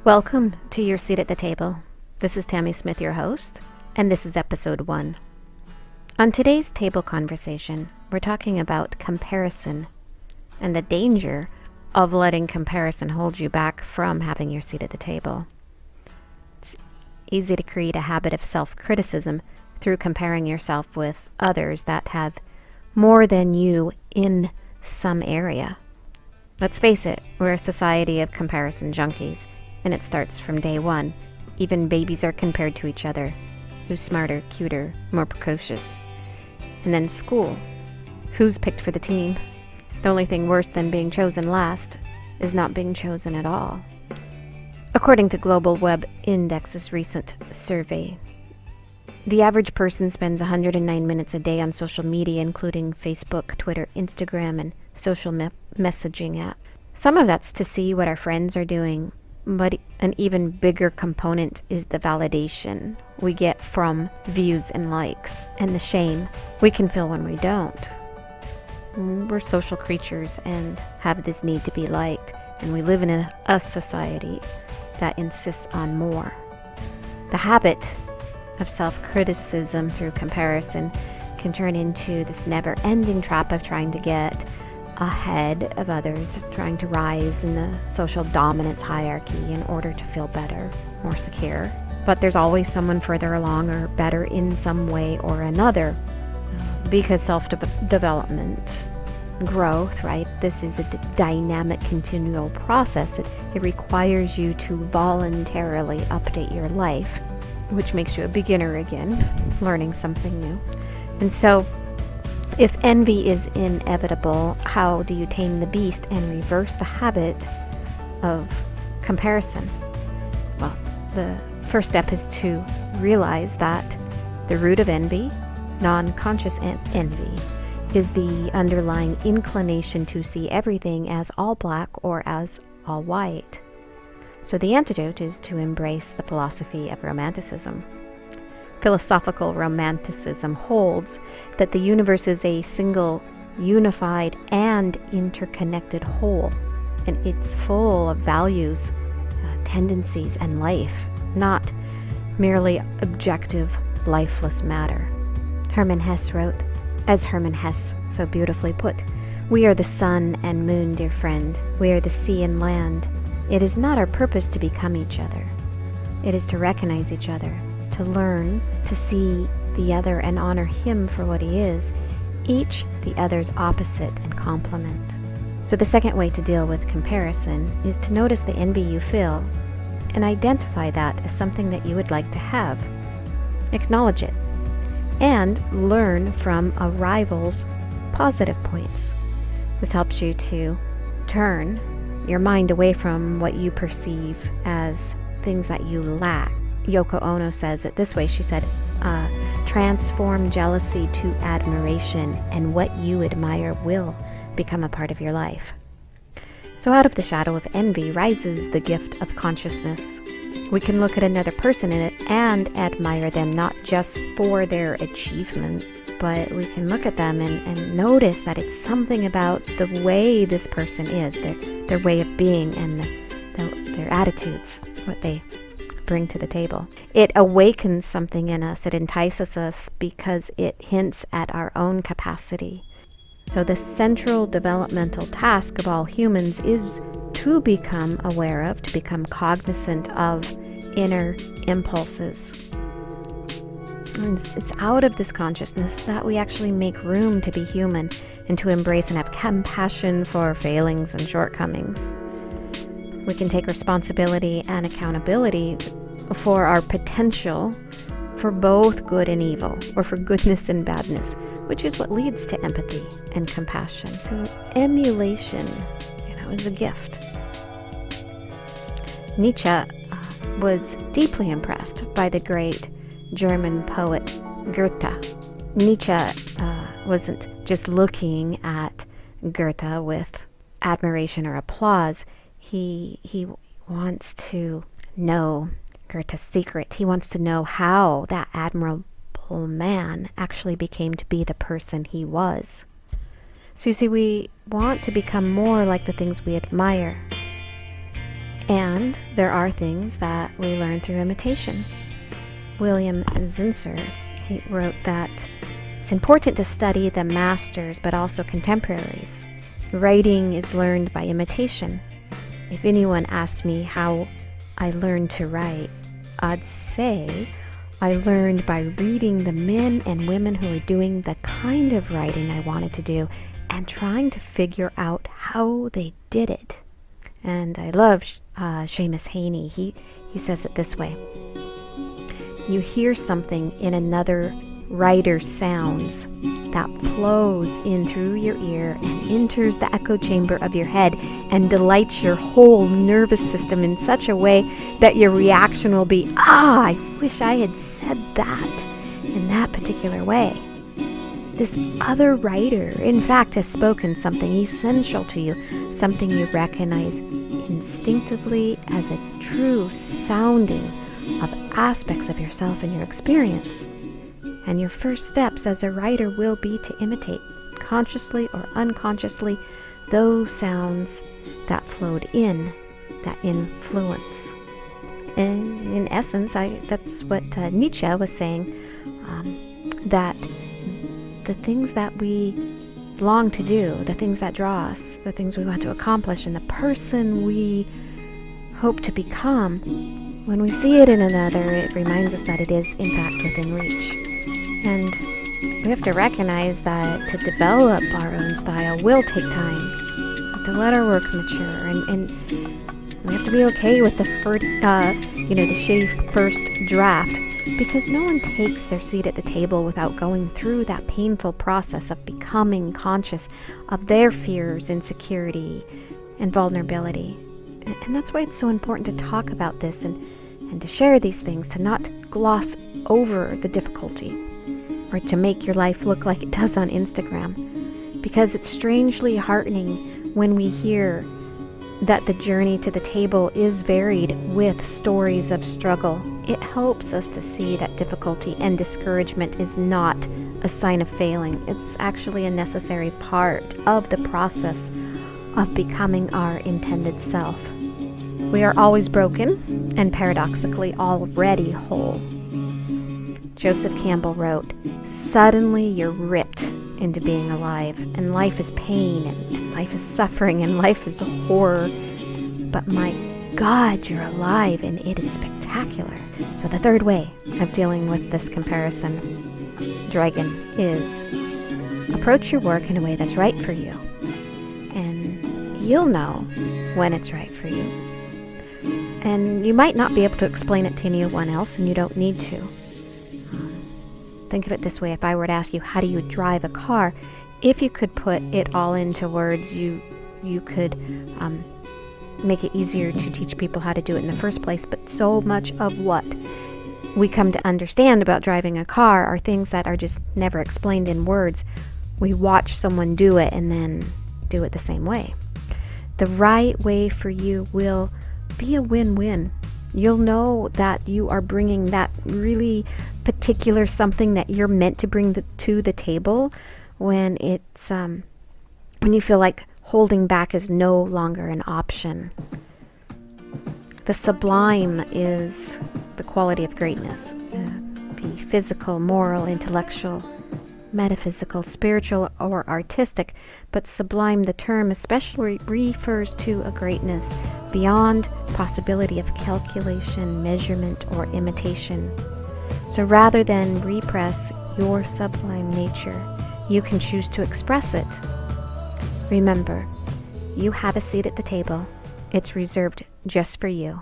Welcome to your seat at the table. This is Tammy Smith, your host, and this is episode 1. On today's table conversation, we're talking about comparison and the danger of letting comparison hold you back from having your seat at the table. It's easy to create a habit of self-criticism through comparing yourself with others that have more than you in some area. Let's face it, we're a society of comparison junkies. And it starts from day one. Even babies are compared to each other. Who's smarter, cuter, more precocious? And then school. Who's picked for the team? The only thing worse than being chosen last is not being chosen at all. According to Global Web Index's recent survey, the average person spends 109 minutes a day on social media, including Facebook, Twitter, Instagram, and social messaging apps. Some of that's to see what our friends are doing. But an even bigger component is the validation we get from views and likes, and the shame we can feel when we don't. We're social creatures and have this need to be liked, and we live in a society that insists on more. The habit of self-criticism through comparison can turn into this never-ending trap of trying to get ahead of others, trying to rise in the social dominance hierarchy in order to feel better, more secure. But there's always someone further along or better in some way or another, because self-development, growth, right? This is a dynamic, continual process. It requires you to voluntarily update your life, which makes you a beginner again, learning something new. And so, if envy is inevitable, how do you tame the beast and reverse the habit of comparison? Well, the first step is to realize that the root of envy, non-conscious envy, is the underlying inclination to see everything as all black or as all white. So the antidote is to embrace the philosophy of romanticism. Philosophical romanticism holds that the universe is a single, unified, and interconnected whole, and it's full of values, tendencies, and life, not merely objective, lifeless matter. Hermann Hesse wrote, as Hermann Hesse so beautifully put, "We are the sun and moon, dear friend. We are the sea and land. It is not our purpose to become each other. It is to recognize each other, to learn to see the other and honor him for what he is, each the other's opposite and complement." So the second way to deal with comparison is to notice the envy you feel and identify that as something that you would like to have. Acknowledge it and learn from a rival's positive points. This helps you to turn your mind away from what you perceive as things that you lack. Yoko Ono says it this way. She said, transform jealousy to admiration, and what you admire will become a part of your life. So out of the shadow of envy rises the gift of consciousness. We can look at another person in it and admire them, not just for their achievements, but we can look at them and notice that it's something about the way this person is, their way of being, and their attitudes, what they bring to the table. It awakens something in us. It entices us because it hints at our own capacity. So the central developmental task of all humans is to become aware of, to become cognizant of inner impulses. And it's out of this consciousness that we actually make room to be human and to embrace and have compassion for failings and shortcomings. We can take responsibility and accountability for our potential for both good and evil, or for goodness and badness, which is what leads to empathy and compassion. So emulation, is a gift. Nietzsche was deeply impressed by the great German poet Goethe. Nietzsche wasn't just looking at Goethe with admiration or applause. He wants to know Goethe's secret. He wants to know how that admirable man actually became to be the person he was. So you see, we want to become more like the things we admire. And there are things that we learn through imitation. William Zinsser, he wrote that it's important to study the masters but also contemporaries. Writing is learned by imitation. If anyone asked me how I learned to write, I'd say I learned by reading the men and women who were doing the kind of writing I wanted to do and trying to figure out how they did it. And I love Seamus Heaney. He says it this way. You hear something in another writer's sounds that flows in through your ear and enters the echo chamber of your head and delights your whole nervous system in such a way that your reaction will be, I wish I had said that in that particular way. This other writer, in fact, has spoken something essential to you, something you recognize instinctively as a true sounding of aspects of yourself and your experience. And your first steps as a writer will be to imitate, consciously or unconsciously, those sounds that flowed in, that influence. And in essence, that's what Nietzsche was saying, that the things that we long to do, the things that draw us, the things we want to accomplish, and the person we hope to become, when we see it in another, it reminds us that it is, in fact, within reach. And we have to recognize that to develop our own style will take time, to let our work mature, and we have to be okay with the shitty first draft, because no one takes their seat at the table without going through that painful process of becoming conscious of their fears, insecurity, and vulnerability. And that's why it's so important to talk about this and to share these things, to not gloss over the difficulty or to make your life look like it does on Instagram. Because it's strangely heartening when we hear that the journey to the table is varied with stories of struggle. It helps us to see that difficulty and discouragement is not a sign of failing. It's actually a necessary part of the process of becoming our intended self. We are always broken and paradoxically already whole. Joseph Campbell wrote, "Suddenly you're ripped into being alive, and life is pain, and life is suffering, and life is horror. But my God, you're alive, and it is spectacular." So the third way of dealing with this comparison dragon is approach your work in a way that's right for you. And you'll know when it's right for you. And you might not be able to explain it to anyone else, and you don't need to. Think of it this way. If I were to ask you, how do you drive a car? If you could put it all into words, you could make it easier to teach people how to do it in the first place. But so much of what we come to understand about driving a car are things that are just never explained in words. We watch someone do it and then do it the same way. The right way for you will be a win-win. You'll know that you are bringing that really particular something that you're meant to bring to the table when it's when you feel like holding back is no longer an option. The sublime is the quality of greatness, be physical, moral, intellectual, metaphysical, spiritual, or artistic, but sublime, the term especially refers to a greatness beyond possibility of calculation, measurement, or imitation. So rather than repress your sublime nature, you can choose to express it. Remember, you have a seat at the table. It's reserved just for you.